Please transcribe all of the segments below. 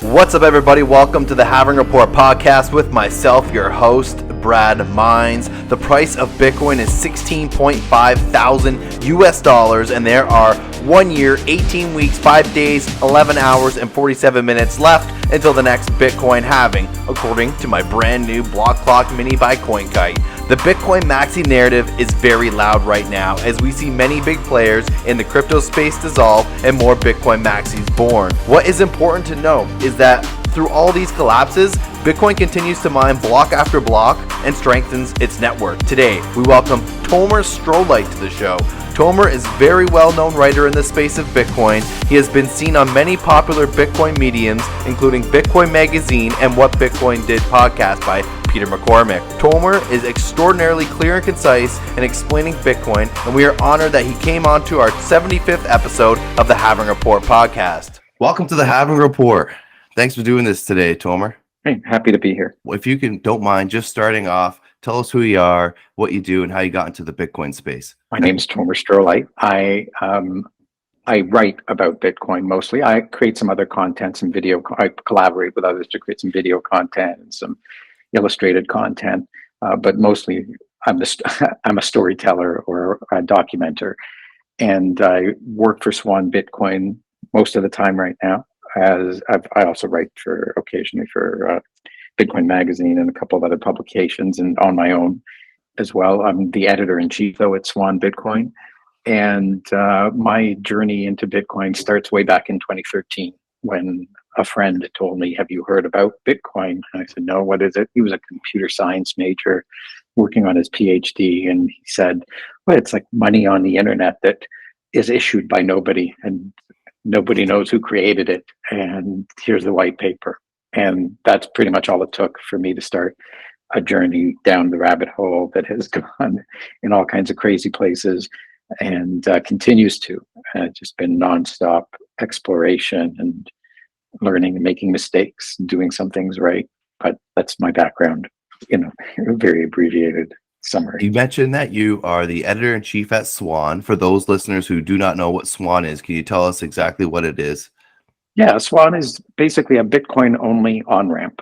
What's up, everybody? Welcome to the Halving Report podcast with myself, your host, Brad Mines. The price of Bitcoin is $16.5 thousand US, and there are 1 year, 18 weeks, 5 days, 11 hours, and 47 minutes left until the next Bitcoin halving, according to my brand new block clock mini by CoinKite. The Bitcoin maxi narrative is very loud right now as we see many big players in the crypto space dissolve and more Bitcoin maxis born. What is important to know is that through all these collapses, Bitcoin continues to mine block after block and strengthens its network. Today, we welcome Tomer Strolight to the show. Tomer is a very well-known writer in the space of Bitcoin. He has been seen on many popular Bitcoin mediums, including Bitcoin Magazine and What Bitcoin Did podcast by Peter McCormick. Tomer is extraordinarily clear and concise in explaining Bitcoin, and we are honored that he came on to our 75th episode of the Halving Report podcast. Welcome to the Halving Report. Thanks for doing this today, Tomer. Hey, happy to be here. If you don't mind, just starting off, tell us who you are, what you do, and how you got into the Bitcoin space. My name is Tomer Strolight. I write about Bitcoin mostly. I create some other content, some video. I collaborate with others to create some video content and some illustrated content, but mostly I'm a storyteller or a documenter, and I work for Swan Bitcoin most of the time right now. I also write occasionally for Bitcoin Magazine and a couple of other publications, and on my own as well. I'm the editor-in-chief, though, at Swan Bitcoin. And my journey into Bitcoin starts way back in 2013 when a friend told me, "Have you heard about Bitcoin?" And I said, "No, what is it?" He was a computer science major working on his PhD. And he said, "Well, it's like money on the internet that is issued by nobody, and nobody knows who created it. And here's the white paper." And that's pretty much all it took for me to start a journey down the rabbit hole that has gone in all kinds of crazy places and continues to. It's just been nonstop exploration and learning and making mistakes, doing some things right. But that's my background in a very abbreviated summary. You mentioned that you are the editor-in-chief at Swan. For those listeners who do not know what Swan is, can you tell us exactly what it is? Yeah, Swan is basically a Bitcoin-only on-ramp.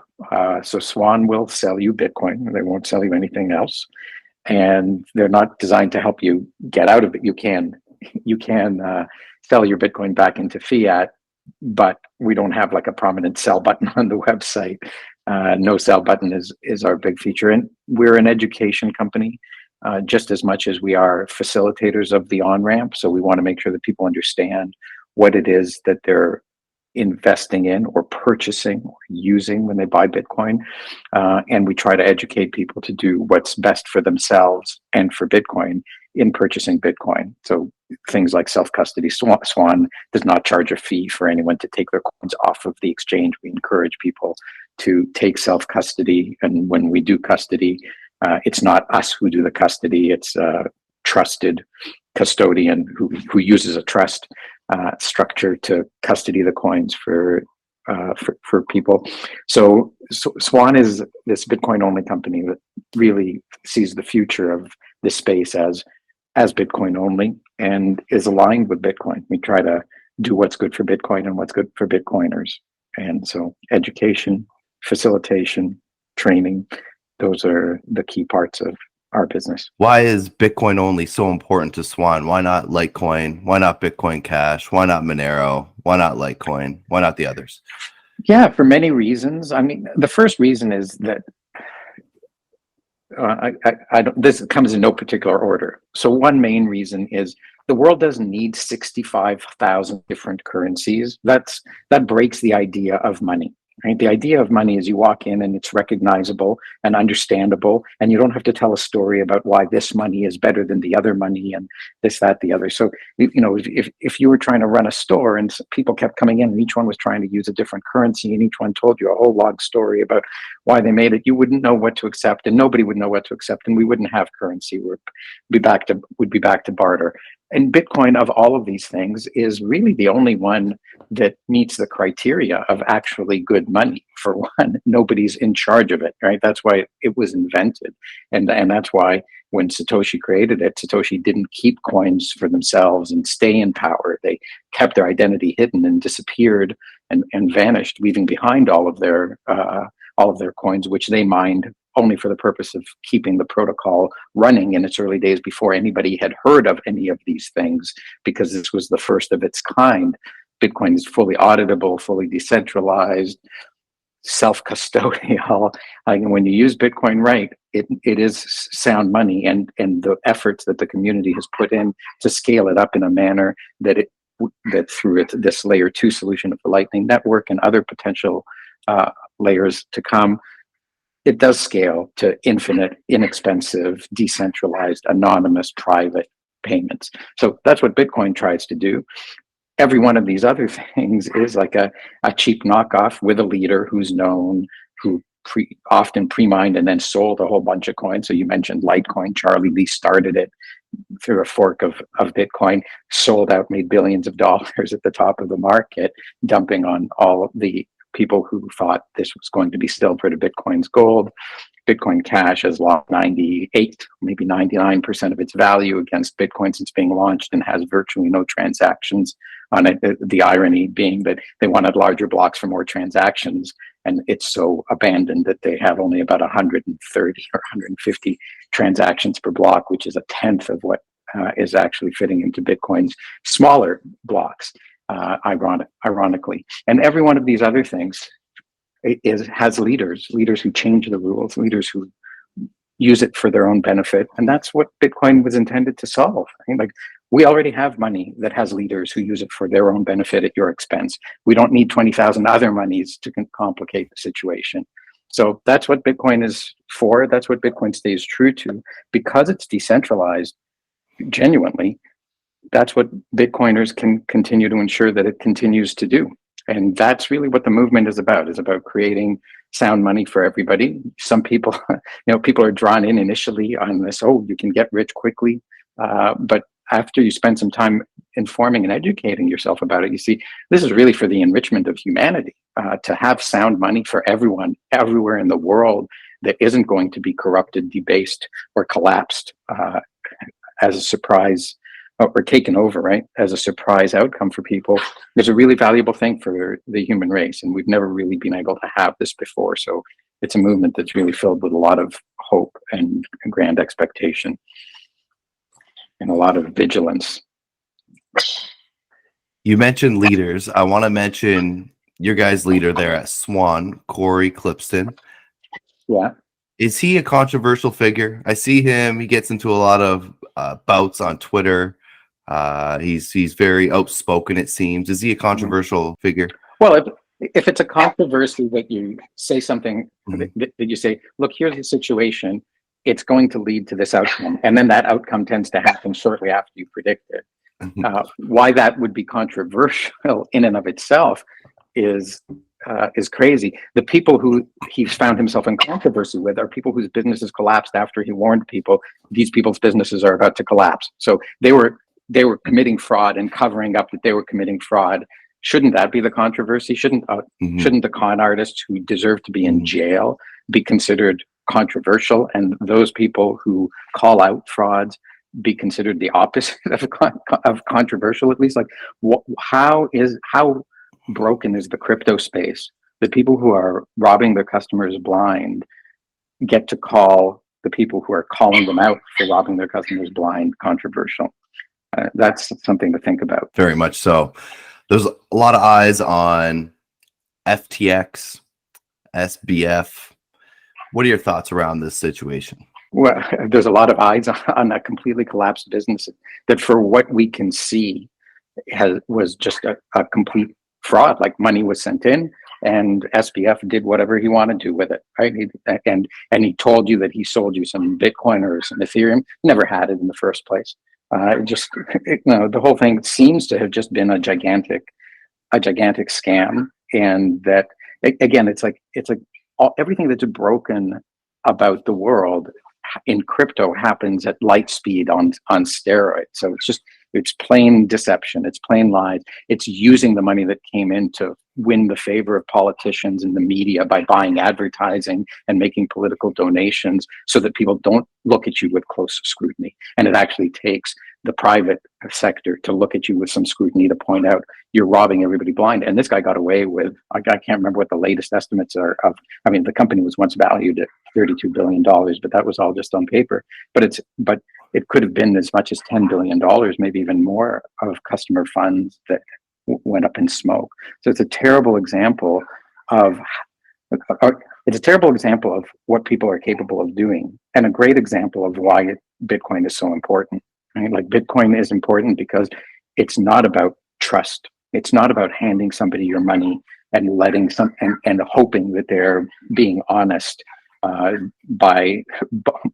So Swan will sell you Bitcoin. They won't sell you anything else. And they're not designed to help you get out of it. You can sell your Bitcoin back into fiat, but we don't have like a prominent sell button on the website. No sell button is our big feature. And we're an education company just as much as we are facilitators of the on-ramp. So we want to make sure that people understand what it is that they're investing in or purchasing or using when they buy Bitcoin. And we try to educate people to do what's best for themselves and for Bitcoin in purchasing Bitcoin. So things like self-custody. Swan does not charge a fee for anyone to take their coins off of the exchange. We encourage people to take self-custody. And when we do custody, it's not us who do the custody. It's a trusted custodian who uses a trust structure to custody the coins for people. So Swan is this Bitcoin-only company that really sees the future of this space as Bitcoin only and is aligned with Bitcoin. We try to do what's good for Bitcoin and what's good for Bitcoiners. And so education, facilitation, training, those are the key parts of our business. Why is Bitcoin only so important to Swan? Why not Litecoin? Why not Bitcoin Cash? Why not Monero? Why not Litecoin? Why not the others? Yeah, for many reasons. I mean, the first reason is that this comes in no particular order. So one main reason is the world doesn't need 65,000 different currencies. That breaks the idea of money. Right? The idea of money is you walk in and it's recognizable and understandable, and you don't have to tell a story about why this money is better than the other money and this, that, the other. So, if you were trying to run a store and people kept coming in and each one was trying to use a different currency and each one told you a whole long story about why they made it, you wouldn't know what to accept and nobody would know what to accept, and we wouldn't have currency. We'd be back to barter. And Bitcoin, of all of these things, is really the only one that meets the criteria of actually good money. For one, nobody's in charge of it, right? That's why it was invented. And that's why when Satoshi created it, Satoshi didn't keep coins for themselves and stay in power. They kept their identity hidden and disappeared and vanished, leaving behind all of their coins, which they mined only for the purpose of keeping the protocol running in its early days before anybody had heard of any of these things, because this was the first of its kind. Bitcoin is fully auditable, fully decentralized, self-custodial. When you use Bitcoin right, it is sound money, and the efforts that the community has put in to scale it up in a manner that through this layer 2 solution of the Lightning Network and other potential layers to come, it does scale to infinite, inexpensive, decentralized, anonymous, private payments. So that's what Bitcoin tries to do. Every one of these other things is like a cheap knockoff with a leader who's known, who often pre-mined and then sold a whole bunch of coins. So you mentioned Litecoin. Charlie Lee started it through a fork of Bitcoin, sold out, made billions of dollars at the top of the market, dumping on all of the people who thought this was going to be silver to Bitcoin's gold. Bitcoin Cash has lost 98, maybe 99% of its value against Bitcoin since being launched, and has virtually no transactions on it. The irony being that they wanted larger blocks for more transactions, and it's so abandoned that they have only about 130 or 150 transactions per block, which is a tenth of what is actually fitting into Bitcoin's smaller blocks, ironically. And every one of these other things has leaders who change the rules, leaders who use it for their own benefit. And that's what Bitcoin was intended to solve. Like, we already have money that has leaders who use it for their own benefit at your expense. We don't need 20,000 other monies to complicate the situation. So that's what Bitcoin is for. That's what Bitcoin stays true to. Because it's decentralized, genuinely, that's what Bitcoiners can continue to ensure that it continues to do. And that's really what the movement is about creating sound money for everybody. Some people, people are drawn in initially on this, you can get rich quickly. But after you spend some time informing and educating yourself about it, you see, this is really for the enrichment of humanity, to have sound money for everyone, everywhere in the world, that isn't going to be corrupted, debased, or collapsed as a surprise, or taken over, right, as a surprise outcome for people. Is a really valuable thing for the human race, and we've never really been able to have this before. So it's a movement that's really filled with a lot of hope and grand expectation and a lot of vigilance. You mentioned leaders. I want to mention your guys' leader there at Swan, Cory Klippsten. Yeah. Is he a controversial figure? I see him. He gets into a lot of bouts on Twitter. He's very outspoken, it seems. Is he a controversial figure? Well, if it's a controversy that you say something, that you say, look, here's the situation, it's going to lead to this outcome. And then that outcome tends to happen shortly after you predict it. Why that would be controversial in and of itself is crazy. The people who he's found himself in controversy with are people whose businesses collapsed after he warned people these people's businesses are about to collapse. So they were committing fraud and covering up that they were committing fraud. Shouldn't that be the controversy? Shouldn't the con artists who deserve to be in jail be considered controversial, and those people who call out frauds be considered the opposite of controversial? At least, like, how broken is the crypto space that people who are robbing their customers blind get to call the people who are calling them out for robbing their customers blind controversial? That's something to think about. Very much so. There's a lot of eyes on FTX, SBF. What are your thoughts around this situation? Well, there's a lot of eyes on that completely collapsed business that, for what we can see, was just a complete fraud. Like, money was sent in, and SBF did whatever he wanted to with it, right? And he told you that he sold you some Bitcoin or some Ethereum. Never had it in the first place. The whole thing seems to have just been a gigantic scam, and that, again, it's like everything that's broken about the world in crypto happens at light speed on steroids. So It's plain deception. It's plain lies. It's using the money that came in to win the favor of politicians and the media by buying advertising and making political donations so that people don't look at you with close scrutiny. And it actually takes the private sector to look at you with some scrutiny to point out you're robbing everybody blind. And this guy got away with, I can't remember what the latest estimates are of. I mean, the company was once valued at $32 billion, but that was all just on paper. But it could have been as much as $10 billion, maybe even more, of customer funds that went up in smoke. So it's a terrible example of what people are capable of doing, and a great example of why Bitcoin is so important. Right? Like, Bitcoin is important because it's not about trust. It's not about handing somebody your money and letting and hoping that they're being honest by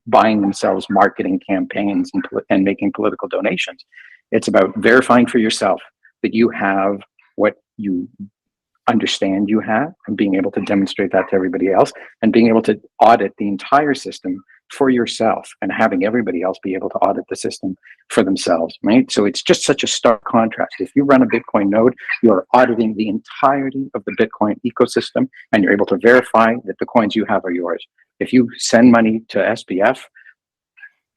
buying themselves marketing campaigns and making political donations. It's about verifying for yourself that you have what you understand you have, and being able to demonstrate that to everybody else, and being able to audit the entire system for yourself, and having everybody else be able to audit the system for themselves, right? So it's just such a stark contrast. If you run a Bitcoin node, you are auditing the entirety of the Bitcoin ecosystem, and you're able to verify that the coins you have are yours. If you send money to SBF,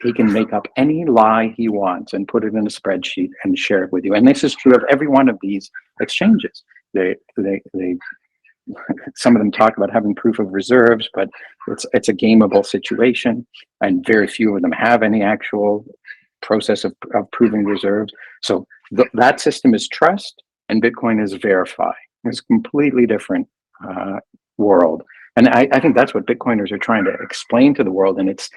he can make up any lie he wants and put it in a spreadsheet and share it with you. And this is true of every one of these exchanges. They some of them talk about having proof of reserves, but it's a gameable situation, and very few of them have any actual process of proving reserves. So that system is trust, and Bitcoin is verify. It's a completely different world. And I think that's what Bitcoiners are trying to explain to the world. And it's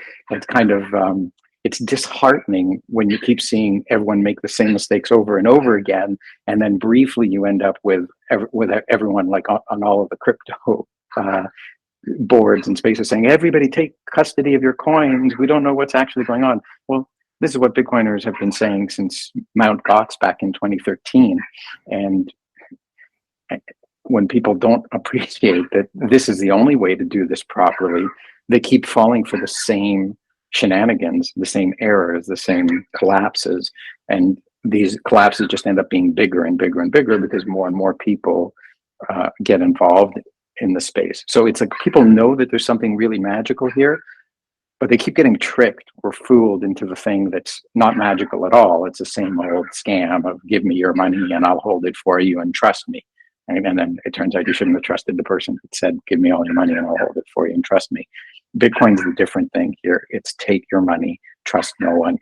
kind of, it's disheartening when you keep seeing everyone make the same mistakes over and over again. And then briefly you end up with everyone, like on all of the crypto boards and spaces, saying, everybody take custody of your coins. We don't know what's actually going on. Well, this is what Bitcoiners have been saying since Mt. Gox back in 2013. And when people don't appreciate that this is the only way to do this properly, they keep falling for the same shenanigans, the same errors, the same collapses. And these collapses just end up being bigger and bigger and bigger because more and more people get involved in the space. So it's like people know that there's something really magical here, but they keep getting tricked or fooled into the thing that's not magical at all. It's the same old scam of give me your money and I'll hold it for you and trust me. And then it turns out you shouldn't have trusted the person who said, give me all your money and I'll hold it for you and trust me. Bitcoin's the different thing here. It's take your money, trust no one,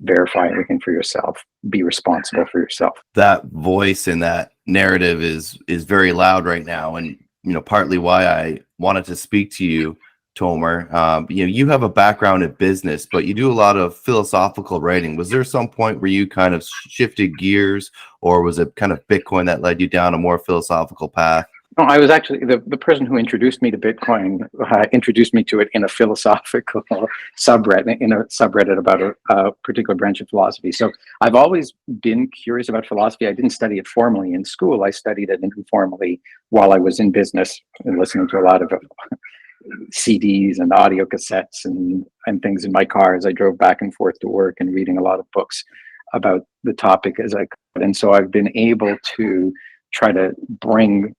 verify everything for yourself, be responsible for yourself. That voice and that narrative is very loud right now. And, partly why I wanted to speak to you, Tomer. You have a background in business, but you do a lot of philosophical writing. Was there some point where you kind of shifted gears, or was it kind of Bitcoin that led you down a more philosophical path? No, I was actually the person who introduced me to Bitcoin, introduced me to it in a philosophical subreddit about a particular branch of philosophy. So I've always been curious about philosophy. I didn't study it formally in school. I studied it informally while I was in business and listening to a lot of CDs and audio cassettes and things in my car as I drove back and forth to work, and reading a lot of books about the topic as I could. And so I've been able to try to bring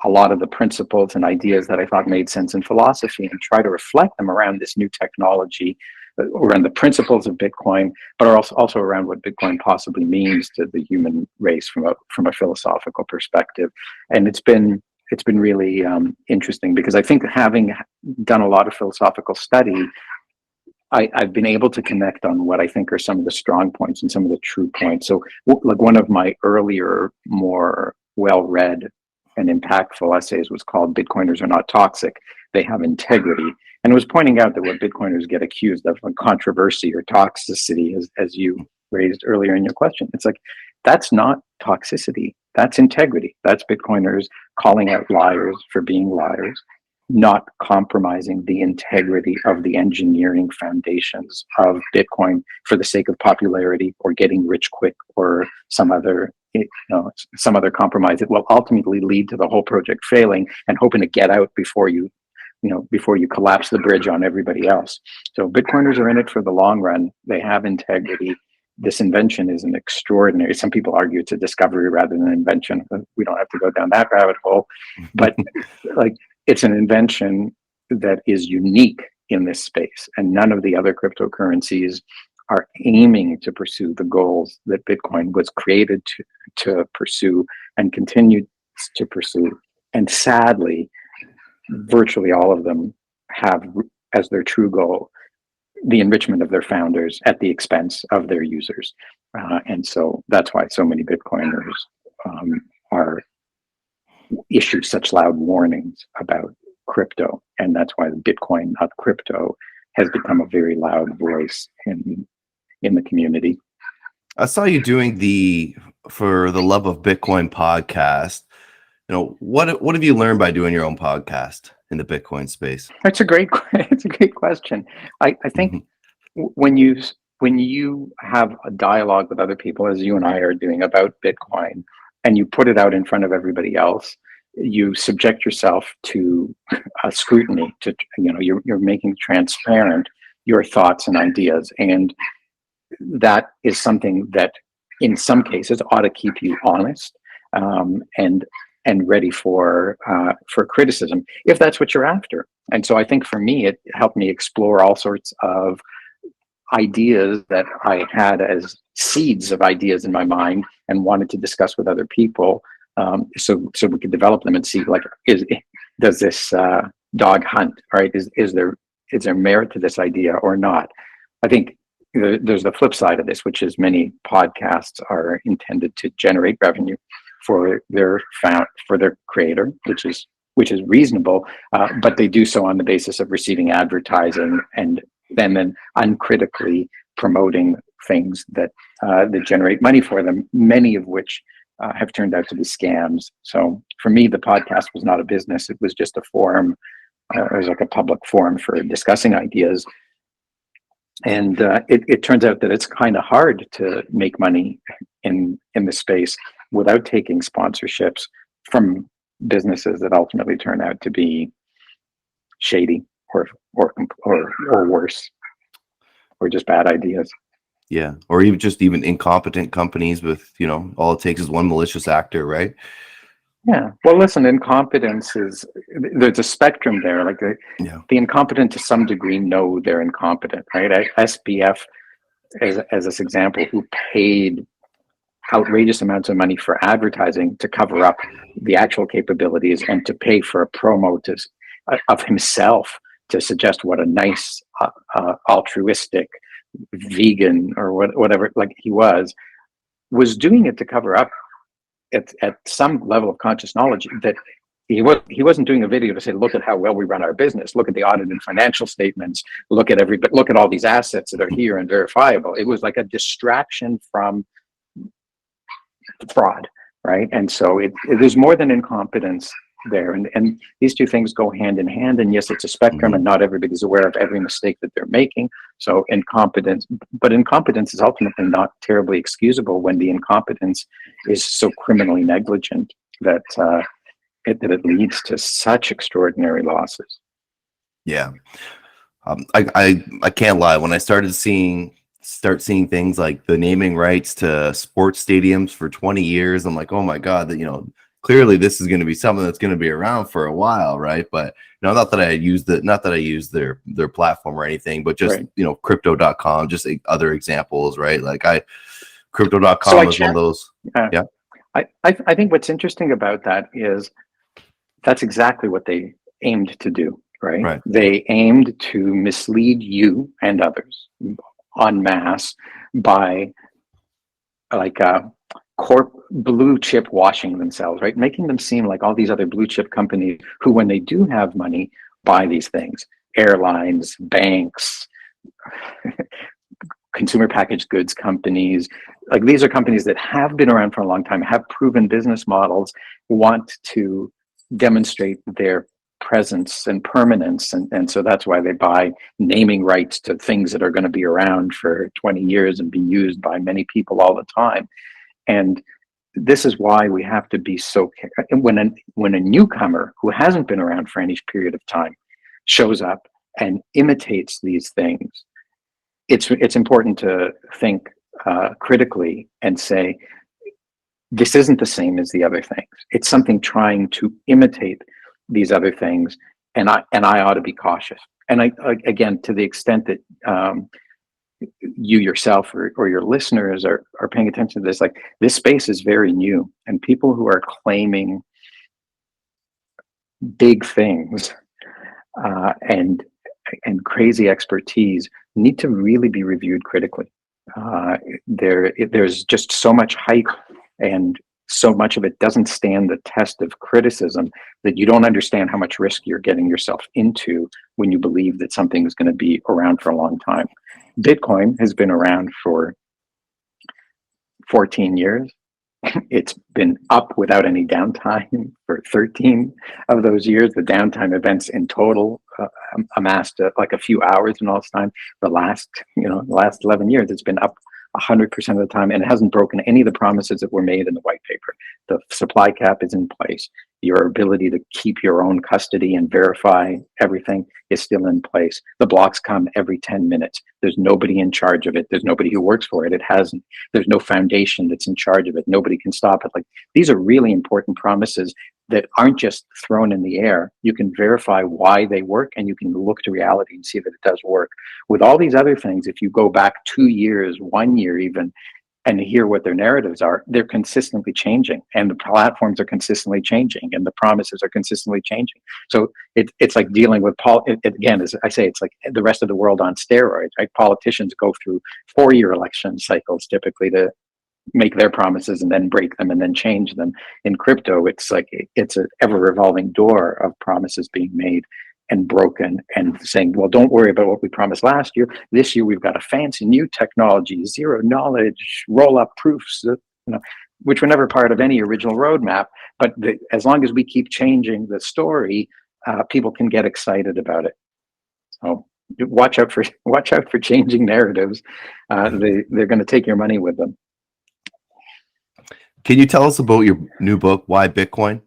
a lot of the principles and ideas that I thought made sense in philosophy and try to reflect them around this new technology, around the principles of Bitcoin, but also around what Bitcoin possibly means to the human race from a philosophical perspective. And it's been really interesting, because I think, having done a lot of philosophical study, I've been able to connect on what I think are some of the strong points and some of the true points. So, like, one of my earlier, more well-read and impactful essays was called "Bitcoiners Are Not Toxic, They Have Integrity." And it was pointing out that what Bitcoiners get accused of, like controversy or toxicity, as you raised earlier in your question, it's like, that's not toxicity. That's integrity. That's Bitcoiners calling out liars for being liars, not compromising the integrity of the engineering foundations of Bitcoin for the sake of popularity or getting rich quick or some other compromise that will ultimately lead to the whole project failing, and hoping to get out before you collapse the bridge on everybody else. So Bitcoiners are in it for the long run. They have integrity. this invention is an extraordinary, some people argue it's a discovery rather than an invention. We don't have to go down that rabbit hole, but like it's an invention that is unique in this space, and none of the other cryptocurrencies are aiming to pursue the goals that Bitcoin was created to pursue and continues to pursue. And sadly, virtually all of them have as their true goal the enrichment of their founders at the expense of their users. And so that's why so many Bitcoiners are issue such loud warnings about crypto. And that's why Bitcoin, not crypto, has become a very loud voice in the community. I saw you doing the For the Love of Bitcoin podcast. You know, what have you learned by doing your own podcast in the Bitcoin space? It's a great question. I think when you have a dialogue with other people, as you and I are doing about Bitcoin, and you put it out in front of everybody else, you subject yourself to scrutiny. To you're making transparent your thoughts and ideas, and that is something that, in some cases, ought to keep you honest and ready for criticism, if that's what you're after. And so I think for me, it helped me explore all sorts of ideas that I had as seeds of ideas in my mind and wanted to discuss with other people, so we could develop them and see, like, does this dog hunt, right? Is there merit to this idea or not? I think there's the flip side of this, which is many podcasts are intended to generate revenue for their creator, which is reasonable, but they do so on the basis of receiving advertising and then uncritically promoting things that generate money for them, many of which have turned out to be scams. So for me, the podcast was not a business; it was just a forum. It was like a public forum for discussing ideas. And it turns out that it's kind of hard to make money in the space without taking sponsorships from businesses that ultimately turn out to be shady or worse, or just bad ideas. Yeah, or even incompetent companies with, all it takes is one malicious actor, right? Yeah. Well, listen, incompetence there's a spectrum there. Like the incompetent to some degree know they're incompetent, right? SBF, as this example, who paid outrageous amounts of money for advertising to cover up the actual capabilities and to pay for a promo of himself to suggest what a nice, altruistic, vegan, or whatever, like he was doing it to cover up at some level of conscious knowledge that he wasn't doing a video to say, look at how well we run our business, look at the audited financial statements, look at all these assets that are here and verifiable. It was like a distraction from fraud, right? And so there's more than incompetence there, and these two things go hand in hand. And yes, it's a spectrum, and not everybody's aware of every mistake that they're making. So incompetence is ultimately not terribly excusable when the incompetence is so criminally negligent that it leads to such extraordinary losses. Yeah, I can't lie. When I start seeing things like the naming rights to sports stadiums for 20 years, I'm like, oh my God, that clearly this is going to be something that's going to be around for a while, right? But not that I use their platform or anything, but just right. Crypto.com, just other examples, right? Like Crypto.com is one of those. Yeah. I think what's interesting about that is that's exactly what they aimed to do, right? They aimed to mislead you and others en masse by blue chip washing themselves, right? Making them seem like all these other blue chip companies who, when they do have money, buy these things. Airlines, banks, consumer packaged goods companies. Like, these are companies that have been around for a long time, have proven business models, want to demonstrate their presence and permanence, and so that's why they buy naming rights to things that are going to be around for 20 years and be used by many people all the time. And this is why we have to be so careful when a newcomer who hasn't been around for any period of time shows up and imitates these things. It's important to think critically and say, this isn't the same as the other things. It's something trying to imitate these other things, and I ought to be cautious. And again, to the extent that you yourself or your listeners are paying attention to this, like, this space is very new, and people who are claiming big things and crazy expertise need to really be reviewed critically. There's just so much hype, and so much of it doesn't stand the test of criticism that you don't understand how much risk you're getting yourself into when you believe that something is going to be around for a long time. Bitcoin has been around for 14 years. It's been up without any downtime for 13 of those years. The downtime events in total amassed like a few hours in all this time. The last 11 years, it's been up 100% of the time, and it hasn't broken any of the promises that were made in the white paper. The supply cap is in place. Your ability to keep your own custody and verify everything is still in place. The blocks come every 10 minutes. There's nobody in charge of it. There's nobody who works for it. It hasn't. There's no foundation that's in charge of it. Nobody can stop it. Like, these are really important promises that aren't just thrown in the air. You can verify why they work, and you can look to reality and see that it does work. With all these other things, if you go back 2 years, 1 year even, and hear what their narratives are, they're consistently changing, and the platforms are consistently changing, and the promises are consistently changing. So it's like dealing with again, as I say, it's like the rest of the world on steroids, right? Politicians go through 4-year election cycles typically to make their promises and then break them and then change them. In crypto, it's like it's an ever revolving door of promises being made and broken, and saying, well, don't worry about what we promised last year. This year we've got a fancy new technology, zero knowledge, roll up proofs, which were never part of any original roadmap. But as long as we keep changing the story, people can get excited about it. So watch out for changing narratives. They're going to take your money with them. Can you tell us about your new book, Why Bitcoin?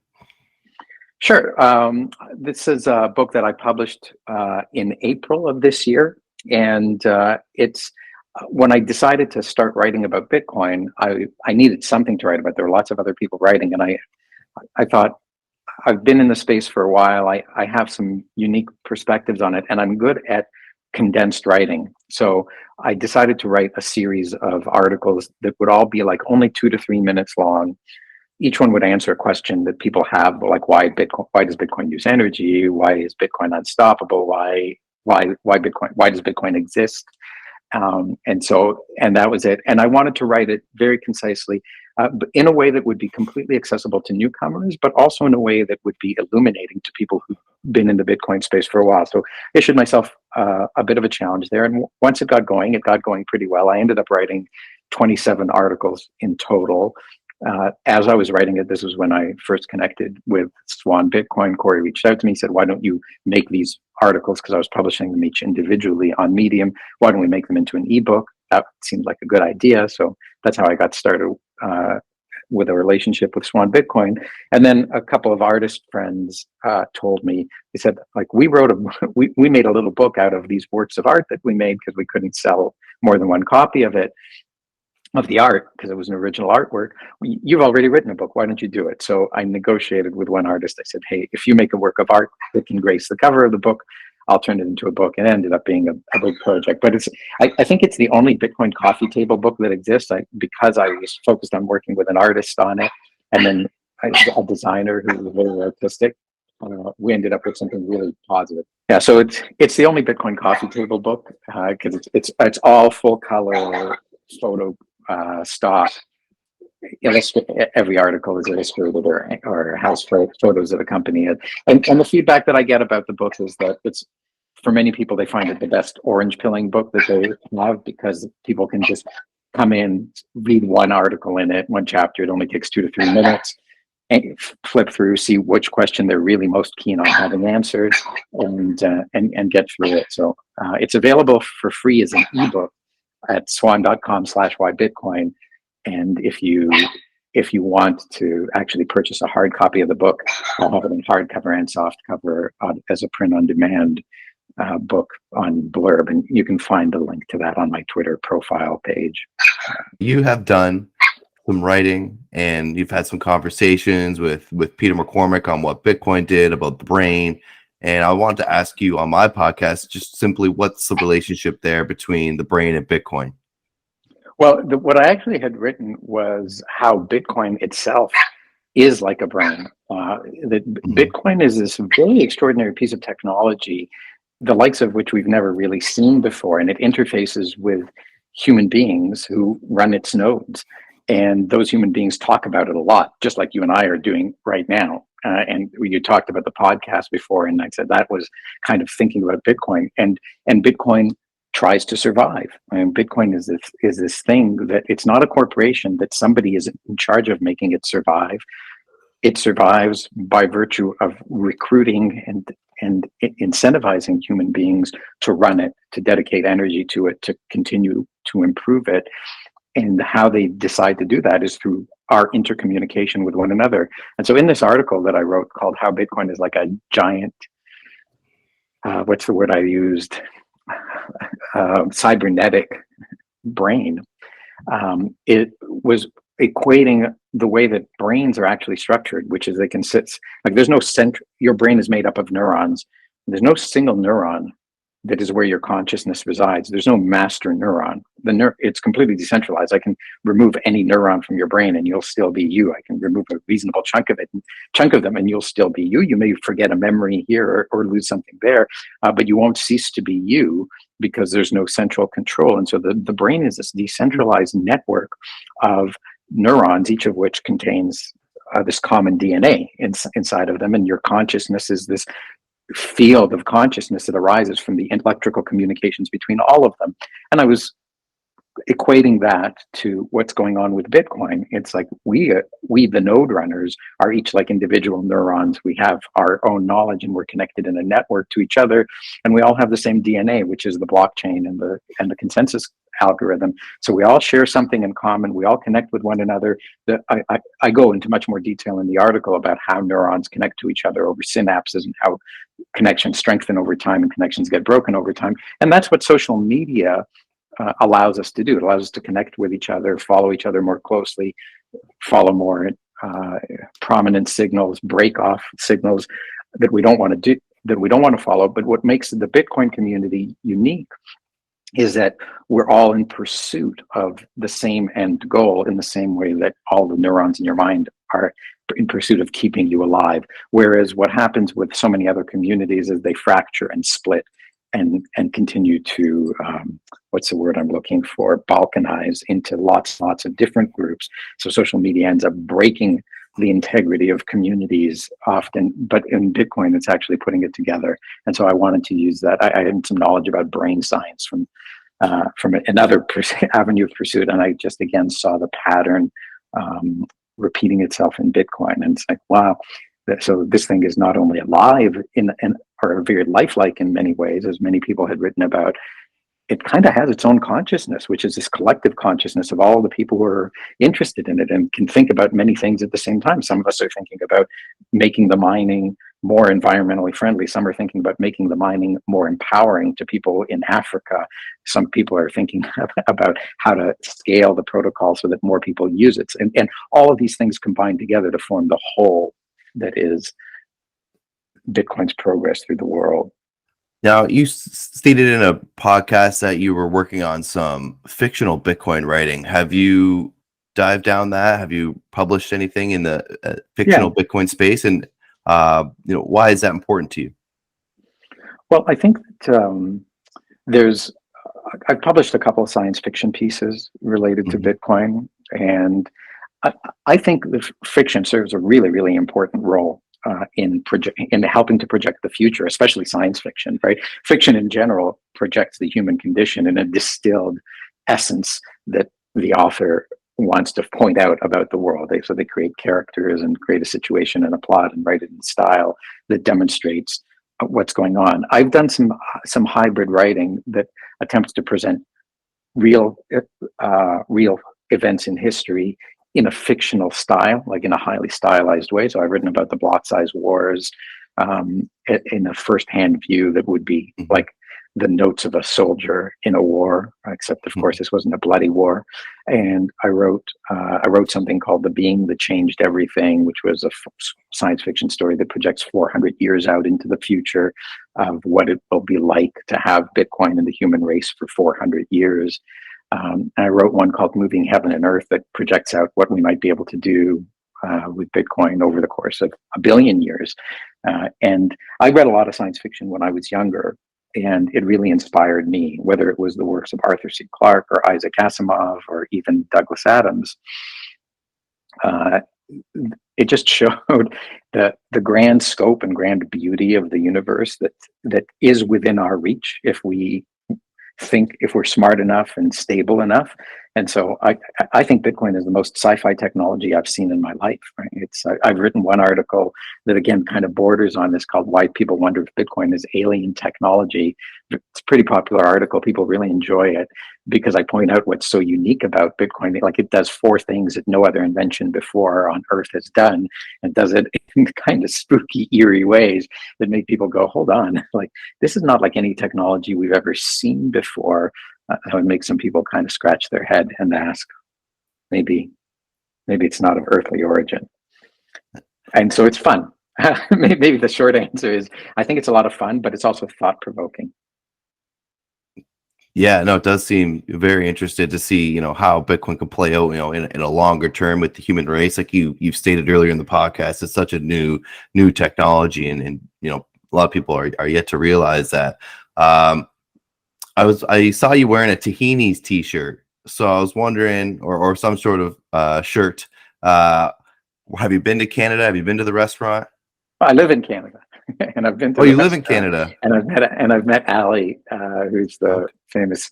Sure. This is a book that I published in April of this year. And it's when I decided to start writing about Bitcoin, I needed something to write about. There were lots of other people writing. And I thought, I've been in the space for a while. I have some unique perspectives on it, and I'm good at condensed writing. So I decided to write a series of articles that would all be like only 2 to 3 minutes long. Each one would answer a question that people have, like, why does Bitcoin use energy? Why is Bitcoin unstoppable? Why does Bitcoin exist? And that was it. And I wanted to write it very concisely, but in a way that would be completely accessible to newcomers, but also in a way that would be illuminating to people who've been in the Bitcoin space for a while. So I issued myself a bit of a challenge there. And once it got going pretty well. I ended up writing 27 articles in total. As I was writing it, this was when I first connected with Swan Bitcoin. Cory reached out to me, said, why don't you make these articles? Because I was publishing them each individually on Medium. Why don't we make them into an ebook? That seemed like a good idea. So that's how I got started with a relationship with Swan Bitcoin. And then a couple of artist friends told me, they said, like, we made a little book out of these works of art that we made because we couldn't sell more than one copy of it. Of the art, because it was an original artwork. You've already written a book, why don't you do it? So I negotiated with one artist. I said, hey, if you make a work of art that can grace the cover of the book, I'll turn it into a book. And it ended up being a big project. But I think it's the only Bitcoin coffee table book that exists, because I was focused on working with an artist on it, and then a designer who was very artistic. We ended up with something really positive. Yeah, so it's the only Bitcoin coffee table book, because it's all full color photo stock. Every article is illustrated or has photos that accompany it. And the feedback that I get about the book is that it's, for many people, they find it the best orange pilling book that they have, because people can just come in, read one article in it, one chapter. It only takes 2 to 3 minutes, and flip through, see which question they're really most keen on having answered, and get through it. So it's available for free as an ebook at swan.com/whybitcoin. And if you want to actually purchase a hard copy of the book, I'll have it in hardcover and softcover as a print on demand book on Blurb, and you can find the link to that on my Twitter profile page. You have done some writing and you've had some conversations with Peter McCormick on what Bitcoin did, about the brain. And I wanted to ask you on my podcast, just simply, what's the relationship there between the brain and Bitcoin? Well, what I actually had written was how Bitcoin itself is like a brain. That Bitcoin is this very extraordinary piece of technology, the likes of which we've never really seen before, and it interfaces with human beings who run its nodes. And those human beings talk about it a lot, just like you and I are doing right now. And you talked about the podcast before, and I said that was kind of thinking about Bitcoin, and Bitcoin tries to survive. I mean, Bitcoin is this thing that it's not a corporation, that somebody is in charge of making it survive. It survives by virtue of recruiting and incentivizing human beings to run it, to dedicate energy to it, to continue to improve it. And how they decide to do that is through our intercommunication with one another. And so in this article that I wrote called How Bitcoin is Like a Giant, what's the word I used? Cybernetic brain. It was equating the way that brains are actually structured, which is they can sit, like there's no your brain is made up of neurons. There's no single neuron that is where your consciousness resides. There's no master neuron. It's completely decentralized. I can remove any neuron from your brain and you'll still be you. I can remove a reasonable chunk of them and you'll still be you. You may forget a memory here or lose something there, but you won't cease to be you because there's no central control. And so the brain is this decentralized network of neurons, each of which contains this common DNA inside of them. And your consciousness is this field of consciousness that arises from the electrical communications between all of them. And I was equating that to what's going on with Bitcoin. It's like we the node runners are each like individual neurons. We have our own knowledge and we're connected in a network to each other, and we all have the same DNA, which is the blockchain and the consensus algorithm. So we all share something in common. We all connect with one another. I go into much more detail in the article about how neurons connect to each other over synapses and how connections strengthen over time and connections get broken over time. And that's what social media allows us to do. It allows us to connect with each other, follow each other more closely, follow more prominent signals, break off signals that we don't want to do, that we don't want to follow. But what makes the Bitcoin community unique is that we're all in pursuit of the same end goal, in the same way that all the neurons in your mind are in pursuit of keeping you alive. Whereas what happens with so many other communities is they fracture and split and continue to, what's the word I'm looking for, balkanize into lots of different groups. So social media ends up breaking the integrity of communities often, but in Bitcoin, it's actually putting it together. And so I wanted to use that. I had some knowledge about brain science from another avenue of pursuit, and I just again saw the pattern repeating itself in Bitcoin. And it's like, wow. So this thing is not only alive or very lifelike in many ways, as many people had written about. It kind of has its own consciousness, which is this collective consciousness of all the people who are interested in it and can think about many things at the same time. Some of us are thinking about making the mining more environmentally friendly. Some are thinking about making the mining more empowering to people in Africa. Some people are thinking about how to scale the protocol so that more people use it. And all of these things combine together to form the whole that is Bitcoin's progress through the world. Now, you stated in a podcast that you were working on some fictional Bitcoin writing. Have you dived down that? Have you published anything in the fictional Bitcoin space? And why is that important to you? Well, I think that I've published a couple of science fiction pieces related to Bitcoin, and I think the fiction serves a really, really important role in helping to project the future, especially science fiction, right? Fiction in general projects the human condition in a distilled essence that the author wants to point out about the world. So they create characters and create a situation and a plot and write it in style that demonstrates what's going on. I've done some hybrid writing that attempts to present real events in history in a fictional style, like in a highly stylized way. So I've written about the block size wars, in a first-hand view that would be like the notes of a soldier in a war, except of course this wasn't a bloody war. And I wrote something called The Being That Changed Everything, which was a science fiction story that projects 400 years out into the future of what it will be like to have Bitcoin in the human race for 400 years. And I wrote one called Moving Heaven and Earth that projects out what we might be able to do with Bitcoin over the course of 1 billion years. And I read a lot of science fiction when I was younger, and it really inspired me, whether it was the works of Arthur C. Clarke or Isaac Asimov or even Douglas Adams. It just showed the grand scope and grand beauty of the universe that is within our reach if we're smart enough and stable enough. And so I think Bitcoin is the most sci-fi technology I've seen in my life. Right? I've written one article that again kind of borders on this called Why People Wonder If Bitcoin is Alien Technology. It's a pretty popular article. People really enjoy it because I point out what's so unique about Bitcoin. Like it does 4 things that no other invention before on Earth has done, and does it in kind of spooky, eerie ways that make people go, hold on, like this is not like any technology we've ever seen before. That would make some people kind of scratch their head and ask, maybe it's not of earthly origin. And so it's fun. Maybe the short answer is I think it's a lot of fun, but it's also thought-provoking. Yeah, no, it does seem very interested to see, how Bitcoin can play out, in a longer term with the human race. Like you've stated earlier in the podcast, it's such a new technology, and a lot of people are yet to realize that. I saw you wearing a Tahini's t-shirt, so I was wondering, or some sort of shirt. Have you been to Canada? Have you been to the restaurant? I live in Canada, and I've been to. Oh, you live in Canada, and I've met Ali, who's the famous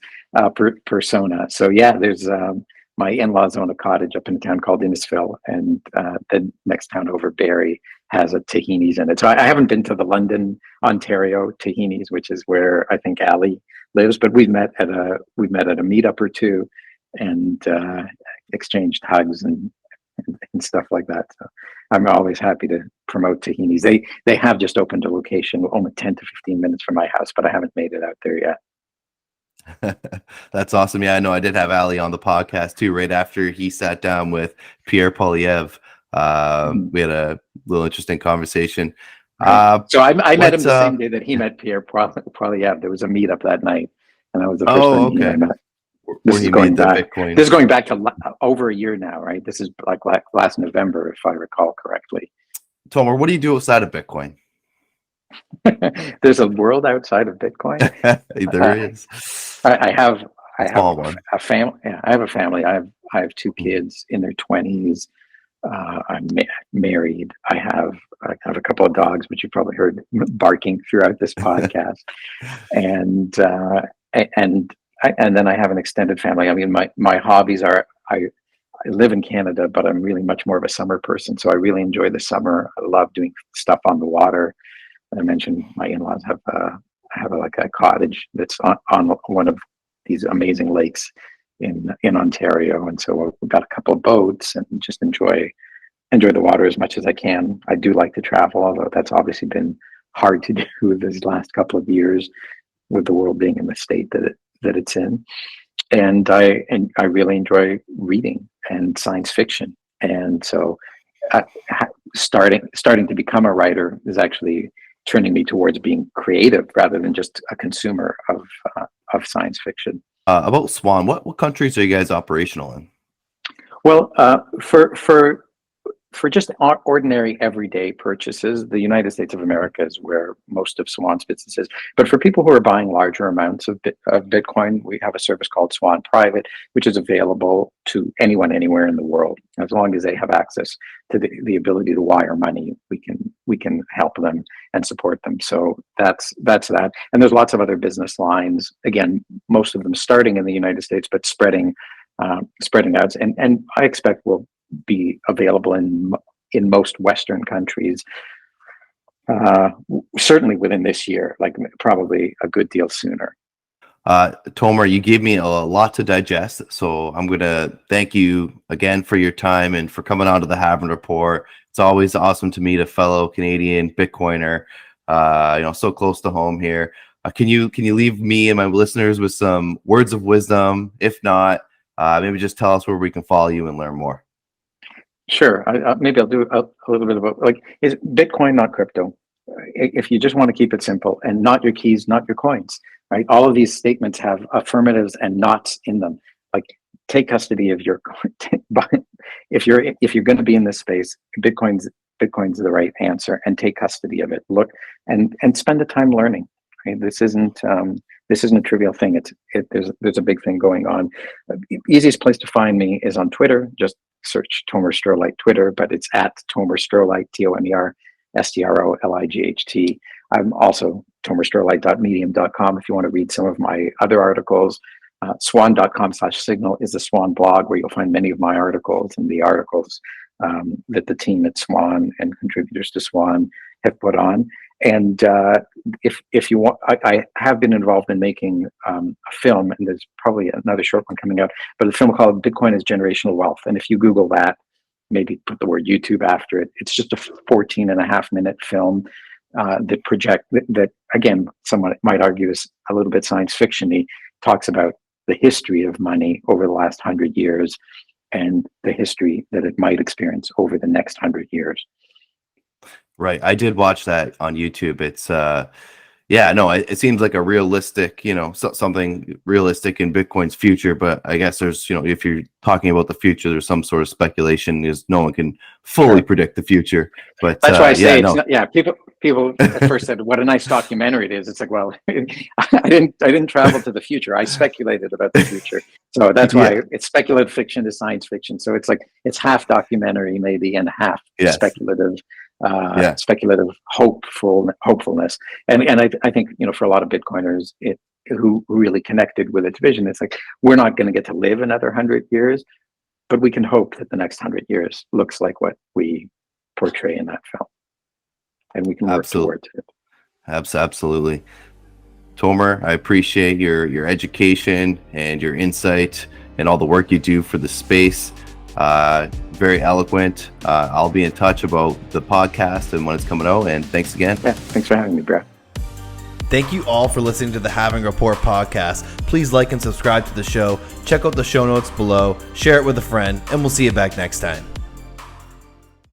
persona. So yeah, there's my in-laws own a cottage up in a town called Innisfil, and the next town over, Barrie, has a Tahini's in it. So I haven't been to the London, Ontario Tahini's, which is where I think Ali lives, but we've met at a meetup or two, and exchanged hugs and stuff like that. So I'm always happy to promote Tahini's. They have just opened a location only 10 to 15 minutes from my house, but I haven't made it out there yet. That's awesome. Yeah, I know I did have Ali on the podcast too, right after he sat down with Pierre Poilievre. We had a little interesting conversation. Right. So I met him the same day that he met Pierre Poilievre. There was a meetup that night, and that was the first time he met. This is going back to over a year now, right? This is like last November, if I recall correctly. Tomer, what do you do outside of Bitcoin? There's a world outside of Bitcoin. There is. I have a family. Yeah, I have a family. I have 2 kids in their 20s. I'm married. I have a couple of dogs, which you've probably heard barking throughout this podcast, and then I have an extended family. I mean, my hobbies are I live in Canada, but I'm really much more of a summer person. So I really enjoy the summer. I love doing stuff on the water. I mentioned my in-laws have a cottage that's on one of these amazing lakes in Ontario, and so we've got a couple of boats and just enjoy the water as much as I can. I do like to travel, although that's obviously been hard to do these last couple of years with the world being in the state that it's in. And I really enjoy reading and science fiction, and so starting to become a writer is actually turning me towards being creative rather than just a consumer of science fiction. About Swan, what countries are you guys operational in? Well, for just ordinary everyday purchases, the United States of America is where most of Swan's business is. But for people who are buying larger amounts of Bitcoin, we have a service called Swan Private, which is available to anyone anywhere in the world. As long as they have access to the ability to wire money, we can help them and support them. So that's that. And there's lots of other business lines. Again, most of them starting in the United States, but spreading out. And I expect will be available in most Western countries, certainly within this year, like probably a good deal sooner. Tomer, you gave me a lot to digest, so I'm going to thank you again for your time and for coming on to the Halving Report. It's always awesome to meet a fellow Canadian Bitcoiner, so close to home here. Can you leave me and my listeners with some words of wisdom? If not, maybe just tell us where we can follow you and learn more. Sure. Maybe I'll do a little bit about, like, is Bitcoin not crypto? If you just want to keep it simple, and not your keys, not your coins, right? All of these statements have affirmatives and nots in them. Like, take custody of your if you're going to be in this space, Bitcoin's the right answer, and take custody of it. Look and spend the time learning. Right? This isn't a trivial thing. There's a big thing going on. Easiest place to find me is on Twitter. Just search Tomer Strolight Twitter, but it's at Tomer Strolight, TomerStrolight. I'm also tomerstrolight.medium.com if you want to read some of my other articles. Swan.com/signal is the Swan blog, where you'll find many of my articles and the articles that the team at Swan and contributors to Swan have put on. And if you want, I have been involved in making a film, and there's probably another short one coming out, but a film called Bitcoin is Generational Wealth. And if you Google that, maybe put the word YouTube after it, it's just a 14.5-minute film that, again, someone might argue is a little bit science fiction-y, talks about the history of money over the last 100 years and the history that it might experience over the next 100 years. Right. I did watch that on YouTube. It's it seems like a realistic, something realistic in Bitcoin's future. But I guess there's, if you're talking about the future, there's some sort of speculation, is no one can fully predict the future. But that's why I say people at first said, what a nice documentary it is. It's like, well, I didn't travel to the future. I speculated about the future. So that's why it's speculative fiction to science fiction. So it's like, it's half documentary maybe and half speculative. Speculative hopefulness, and I think, for a lot of Bitcoiners who really connected with its vision, it's like, we're not going to get to live another 100 years, but we can hope that the next 100 years looks like what we portray in that film, and we can work towards it. Absolutely. Tomer, I appreciate your education and your insight and all the work you do for the space. Very eloquent. I'll be in touch about the podcast and when it's coming out. And thanks again. Yeah, thanks for having me, Brad. Thank you all for listening to the Halving Report podcast. Please like and subscribe to the show. Check out the show notes below. Share it with a friend, and we'll see you back next time.